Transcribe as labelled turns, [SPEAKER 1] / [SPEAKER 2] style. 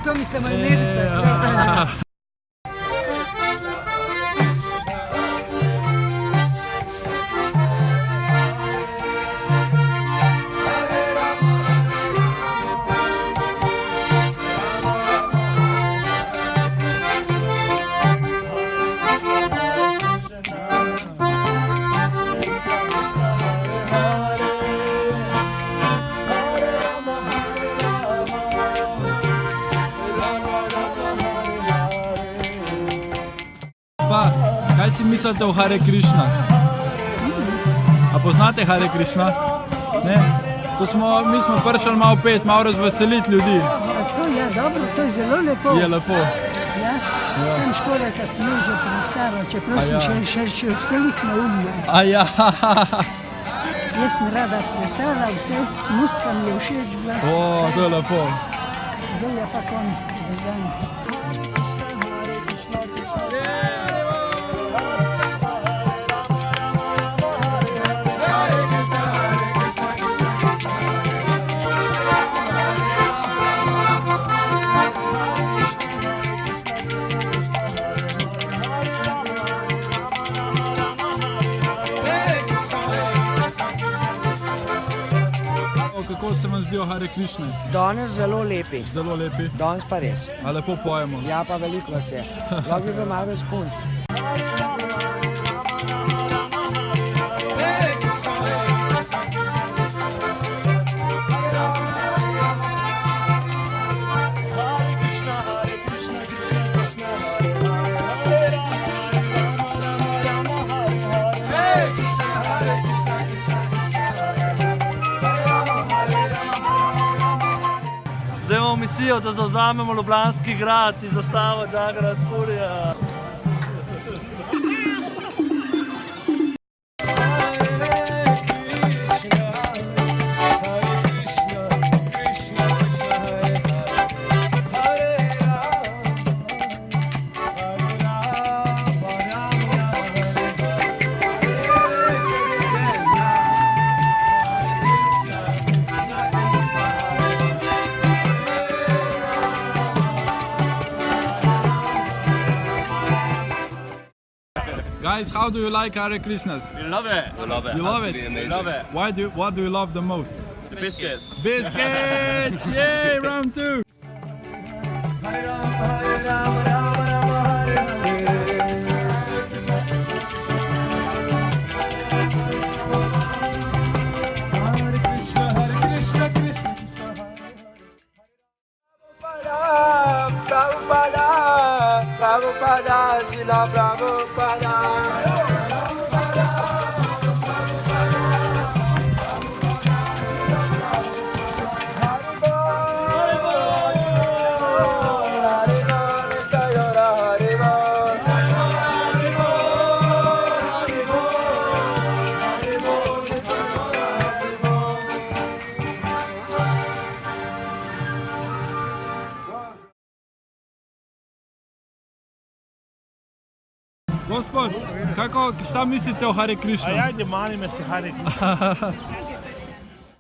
[SPEAKER 1] Tomica, majonezica, sve.
[SPEAKER 2] Pa, kaj si mislite o Hare Krishna? A poznate Hare Krishna? Ne? Mi smo prišli malo pet, malo razveseliti ljudi.
[SPEAKER 1] To je dobro, to je zelo lepo.
[SPEAKER 2] Je lepo.
[SPEAKER 1] Ja, sem škoda, da sem že prestara, čeprav sem še vselih na umno.
[SPEAKER 2] A ja,
[SPEAKER 1] Jaz sem rada plesala, vse, muska mi je všeč bila.
[SPEAKER 2] o, to je lepo.
[SPEAKER 1] Zdaj je pa konc.
[SPEAKER 2] Kako se vam zdijo Hare Krishne?
[SPEAKER 3] Danes zelo lepi,
[SPEAKER 2] Zelo lepi.
[SPEAKER 3] danes pa res.
[SPEAKER 2] A lepo pojemo.
[SPEAKER 3] Ja, pa veliko vas je. Lahko bi bilo malo več punc.
[SPEAKER 4] Zdaj imamo misijo, da zavzamemo Ljubljanski grad in zastavo Džagaradpurja.
[SPEAKER 2] Guys, how do you like Hare Krishnas?
[SPEAKER 4] We love it.
[SPEAKER 5] We love it.
[SPEAKER 2] You love it?
[SPEAKER 5] Absolutely amazing.
[SPEAKER 4] We love it.
[SPEAKER 2] What do you love the most?
[SPEAKER 4] The biscuits.
[SPEAKER 2] Biscuit! Yay, round two!
[SPEAKER 3] Prabhupada, Srila Prabhupada.
[SPEAKER 2] Gospod, šta mislite o Hare Krishna?
[SPEAKER 4] Ajde, mani me se Hare Krishna.